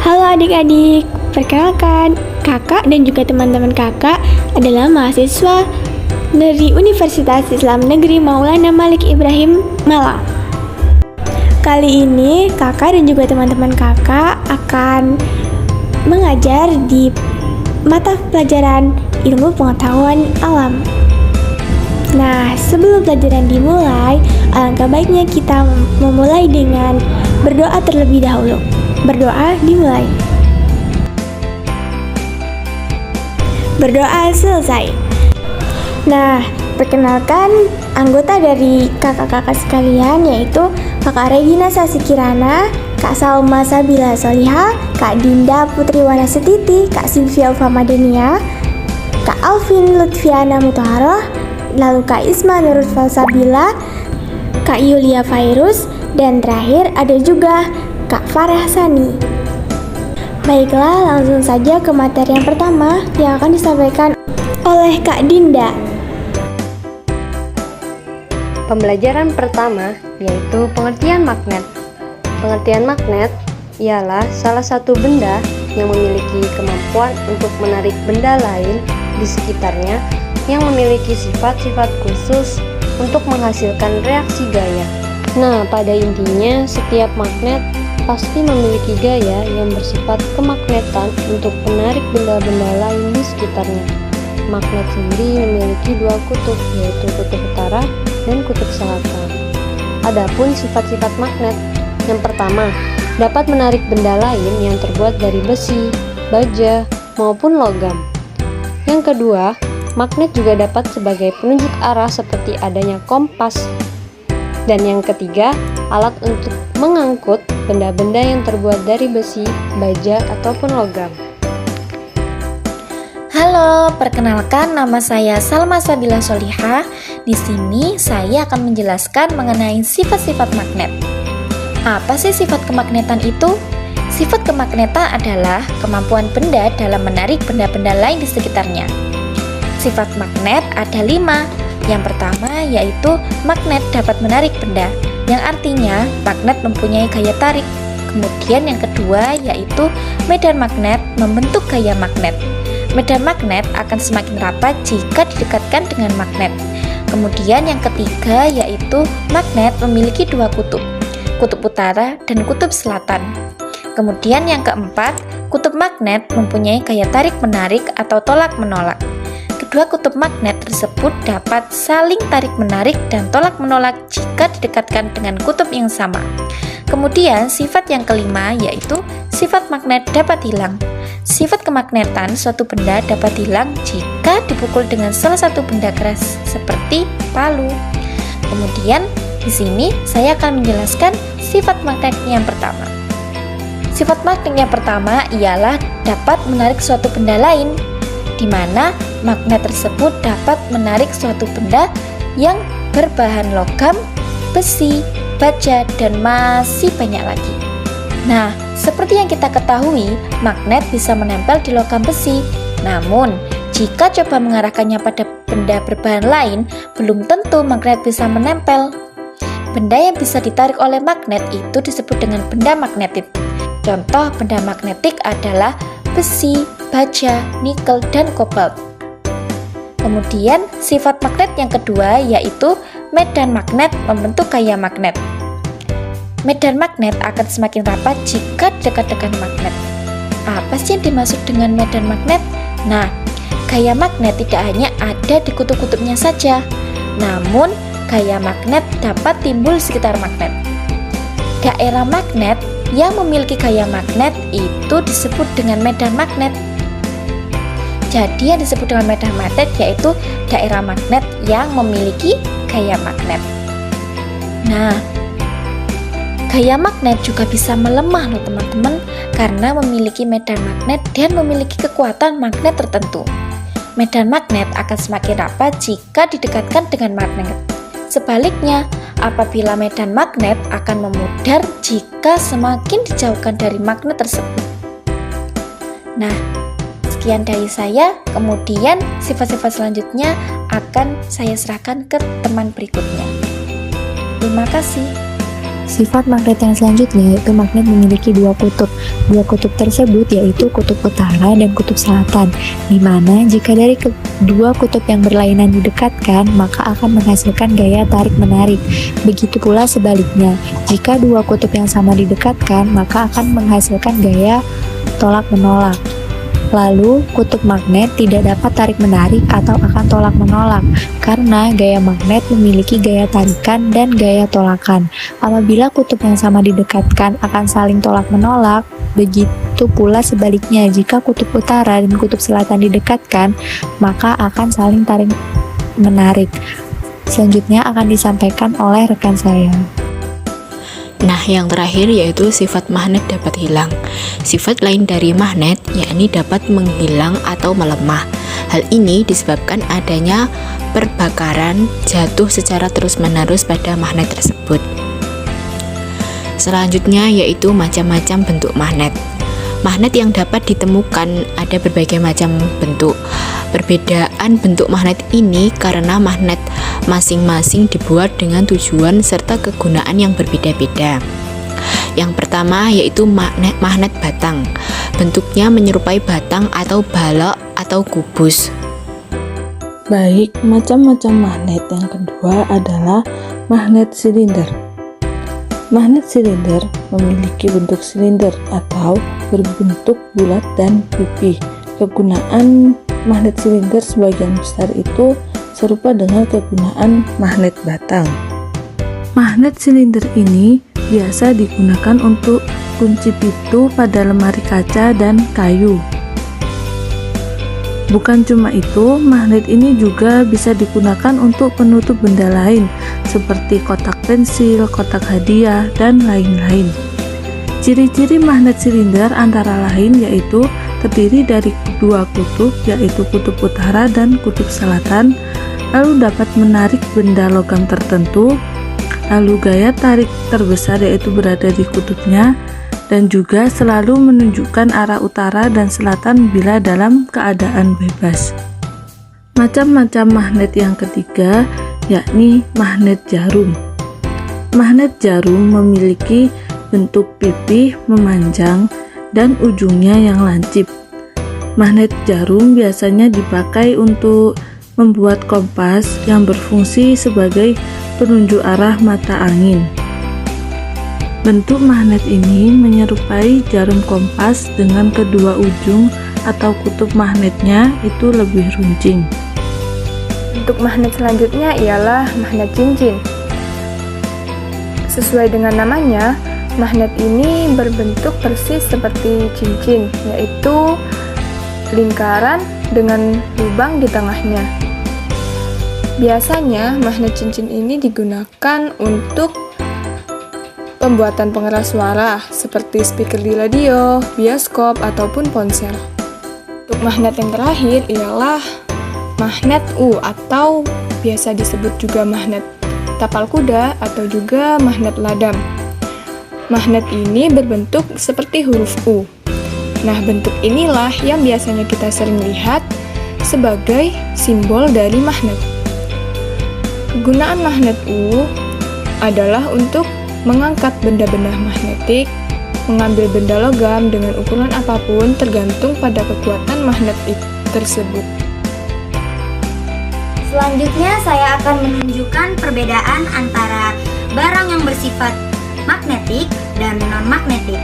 Halo adik-adik, perkenalkan, kakak dan juga teman-teman kakak adalah mahasiswa dari Universitas Islam Negeri Maulana Malik Ibrahim, Malang. Kali ini kakak dan juga teman-teman kakak akan mengajar di mata pelajaran ilmu pengetahuan alam. Nah, sebelum pelajaran dimulai, alangkah baiknya kita memulai dengan berdoa terlebih dahulu. Berdoa dimulai. Berdoa selesai. Nah, perkenalkan anggota dari kakak-kakak sekalian, yaitu Kakak Regina Sasikirana, Kak Salma Sabila Soliha, Kak Dinda Putri Wanasititi, Kak Sylvia Famadenia, Kak Alvin Lutfiana Mutahharoh, lalu Kak Isma Nurul Falsabila, Kak Yulia Fairuz, dan terakhir ada juga Kak Farah Sani. Baiklah, langsung saja ke materi yang pertama yang akan disampaikan oleh Kak Dinda. Pembelajaran pertama yaitu pengertian magnet. Pengertian magnet ialah salah satu benda yang memiliki kemampuan untuk menarik benda lain di sekitarnya yang memiliki sifat-sifat khusus untuk menghasilkan reaksi gaya. Nah, pada intinya setiap magnet pasti memiliki gaya yang bersifat kemagnetan untuk menarik benda-benda lain di sekitarnya. Magnet sendiri memiliki dua kutub, yaitu kutub utara dan kutub selatan. Adapun sifat-sifat magnet, yang pertama, dapat menarik benda lain yang terbuat dari besi, baja, maupun logam. Yang kedua, magnet juga dapat sebagai penunjuk arah seperti adanya kompas. Dan yang ketiga, alat untuk mengangkut benda-benda yang terbuat dari besi, baja, ataupun logam. Halo, perkenalkan nama saya Salma Sabila Soliha. Di sini saya akan menjelaskan mengenai sifat-sifat magnet. Apa sih sifat kemagnetan itu? Sifat kemagnetan adalah kemampuan benda dalam menarik benda-benda lain di sekitarnya. Sifat magnet ada 5. Yang pertama yaitu magnet dapat menarik benda, yang artinya magnet mempunyai gaya tarik. Kemudian yang kedua yaitu medan magnet membentuk gaya magnet. Medan magnet akan semakin rapat jika didekatkan dengan magnet. Kemudian yang ketiga yaitu magnet memiliki dua kutub, kutub utara dan kutub selatan. Kemudian yang keempat, kutub magnet mempunyai gaya tarik-menarik atau tolak-menolak. Kedua kutub magnet tersebut dapat saling tarik-menarik dan tolak-menolak jika didekatkan dengan kutub yang sama. Kemudian sifat yang kelima yaitu sifat magnet dapat hilang. Sifat kemagnetan suatu benda dapat hilang jika dipukul dengan salah satu benda keras seperti palu. Kemudian di sini saya akan menjelaskan sifat magnet yang pertama. Sifat magnet yang pertama ialah dapat menarik suatu benda lain, di mana magnet tersebut dapat menarik suatu benda yang berbahan logam, besi, baja, dan masih banyak lagi. Nah, seperti yang kita ketahui, magnet bisa menempel di logam besi. Namun, jika coba mengarahkannya pada benda berbahan lain, belum tentu magnet bisa menempel. Benda yang bisa ditarik oleh magnet itu disebut dengan benda magnetik. Contoh benda magnetik adalah besi, baja, nikel, dan kobalt. Kemudian sifat magnet yang kedua yaitu medan magnet membentuk gaya magnet. Medan magnet akan semakin rapat jika dekat dengan magnet. Apa sih yang dimaksud dengan medan magnet? Nah, gaya magnet tidak hanya ada di kutub-kutubnya saja, namun gaya magnet dapat timbul di sekitar magnet. Daerah magnet yang memiliki gaya magnet itu disebut dengan medan magnet. Jadi yang disebut dengan medan magnet yaitu daerah magnet yang memiliki gaya magnet. Nah, gaya magnet juga bisa melemah loh teman-teman, karena memiliki medan magnet dan memiliki kekuatan magnet tertentu. Medan magnet akan semakin rapat jika didekatkan dengan magnet. Sebaliknya, apabila medan magnet akan memudar jika semakin dijauhkan dari magnet tersebut. Nah, sekian dari saya. Kemudian sifat-sifat selanjutnya akan saya serahkan ke teman berikutnya. Terima kasih. Sifat magnet yang selanjutnya yaitu magnet memiliki dua kutub. Dua kutub tersebut yaitu kutub utara dan kutub selatan, di mana jika dari kedua kutub yang berlainan didekatkan, maka akan menghasilkan gaya tarik-menarik. Begitu pula sebaliknya, jika dua kutub yang sama didekatkan, maka akan menghasilkan gaya tolak-menolak. Lalu, kutub magnet tidak dapat tarik-menarik atau akan tolak-menolak karena gaya magnet memiliki gaya tarikan dan gaya tolakan. Apabila kutub yang sama didekatkan akan saling tolak-menolak, begitu pula sebaliknya jika kutub utara dan kutub selatan didekatkan, maka akan saling tarik-menarik. Selanjutnya akan disampaikan oleh rekan saya. Nah, yang terakhir yaitu sifat magnet dapat hilang. Sifat lain dari magnet yakni dapat menghilang atau melemah. Hal ini disebabkan adanya perbakaran jatuh secara terus-menerus pada magnet tersebut. Selanjutnya yaitu macam-macam bentuk magnet. Magnet yang dapat ditemukan ada berbagai macam bentuk. Perbedaan bentuk magnet ini karena magnet masing-masing dibuat dengan tujuan serta kegunaan yang berbeda-beda. Yang pertama yaitu magnet batang. Bentuknya menyerupai batang atau balok atau kubus. Baik, macam-macam magnet yang kedua adalah magnet silinder. Magnet silinder memiliki bentuk silinder atau berbentuk bulat dan pipih. Kegunaan magnet silinder sebagian besar itu serupa dengan kegunaan magnet batang. Magnet silinder ini biasa digunakan untuk kunci pintu pada lemari kaca dan kayu. Bukan cuma itu, magnet ini juga bisa digunakan untuk penutup benda lain seperti kotak pensil, kotak hadiah, dan lain-lain. Ciri-ciri magnet silinder antara lain yaitu terdiri dari dua kutub, yaitu kutub utara dan kutub selatan, lalu dapat menarik benda logam tertentu, lalu gaya tarik terbesar yaitu berada di kutubnya, dan juga selalu menunjukkan arah utara dan selatan bila dalam keadaan bebas. Macam-macam magnet yang ketiga yakni magnet jarum. Magnet jarum memiliki bentuk pipih memanjang dan ujungnya yang lancip. Magnet jarum biasanya dipakai untuk membuat kompas yang berfungsi sebagai penunjuk arah mata angin. Bentuk magnet ini menyerupai jarum kompas dengan kedua ujung atau kutub magnetnya itu lebih runcing. Bentuk magnet selanjutnya ialah magnet cincin. Sesuai dengan namanya, magnet ini berbentuk persis seperti cincin, yaitu lingkaran dengan lubang di tengahnya. Biasanya magnet cincin ini digunakan untuk pembuatan pengeras suara seperti speaker di radio, bioskop, ataupun ponsel. Untuk magnet yang terakhir ialah magnet U atau biasa disebut juga magnet tapal kuda atau juga magnet ladam. Magnet ini berbentuk seperti huruf U. Nah, bentuk inilah yang biasanya kita sering lihat sebagai simbol dari magnet. Kegunaan magnet U adalah untuk mengangkat benda-benda magnetik, mengambil benda logam dengan ukuran apapun tergantung pada kekuatan magnet tersebut. Selanjutnya saya akan menunjukkan perbedaan antara barang yang bersifat magnetik dan non-magnetik.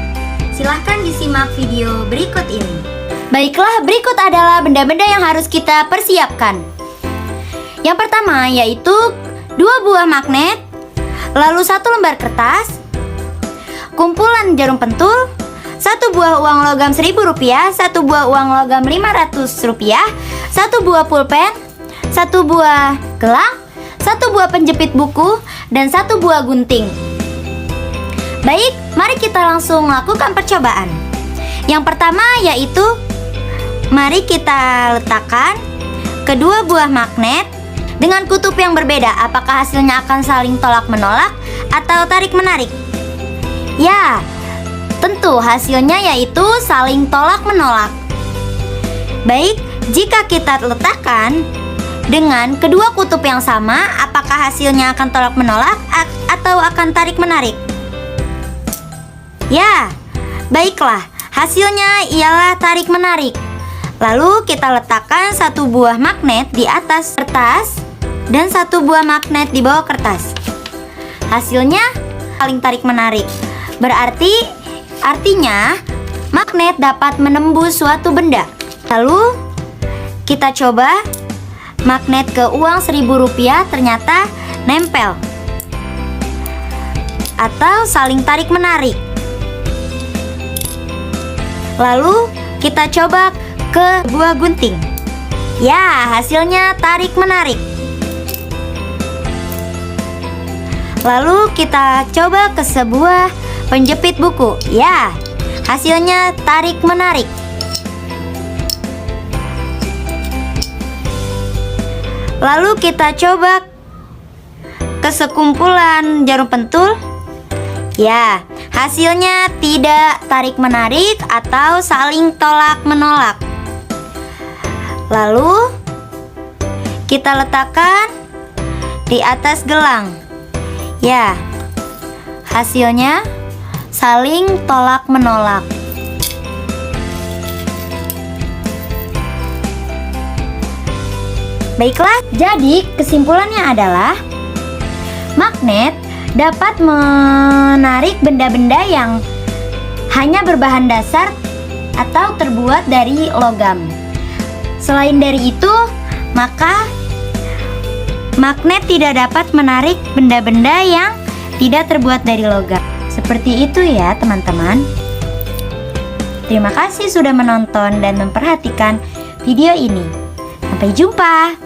Silahkan disimak video berikut ini. Baiklah, berikut adalah benda-benda yang harus kita persiapkan. Yang pertama yaitu 2 buah magnet, lalu 1 lembar kertas, kumpulan jarum pentul, 1 buah uang logam Rp1.000, 1 buah uang logam Rp500, 1 buah pulpen, 1 buah gelang, 1 buah penjepit buku, dan 1 buah gunting. Baik, mari kita langsung lakukan percobaan. Yang pertama yaitu, mari kita letakkan kedua buah magnet dengan kutub yang berbeda. Apakah hasilnya akan saling tolak-menolak atau tarik-menarik? Ya, tentu hasilnya yaitu saling tolak-menolak. Baik, jika kita letakkan dengan kedua kutub yang sama, apakah hasilnya akan tolak-menolak atau akan tarik-menarik? Ya, baiklah, hasilnya ialah tarik-menarik. Lalu kita letakkan satu buah magnet di atas kertas dan satu buah magnet di bawah kertas. Hasilnya saling tarik-menarik. Artinya magnet dapat menembus suatu benda. Lalu kita coba magnet ke uang Rp1.000 ternyata nempel atau saling tarik-menarik. Lalu kita coba ke buah gunting. Ya, hasilnya tarik-menarik. Lalu kita coba ke sebuah penjepit buku. Ya, hasilnya tarik-menarik. Lalu kita coba ke sekumpulan jarum pentul. Ya, hasilnya tidak tarik-menarik atau saling tolak-menolak. Lalu kita letakkan di atas gelang. Ya, hasilnya saling tolak-menolak. Baiklah, jadi kesimpulannya adalah magnet dapat menarik benda-benda yang hanya berbahan dasar atau terbuat dari logam. Selain dari itu, maka magnet tidak dapat menarik benda-benda yang tidak terbuat dari logam. Seperti itu ya teman-teman. Terima kasih sudah menonton dan memperhatikan video ini. Sampai jumpa.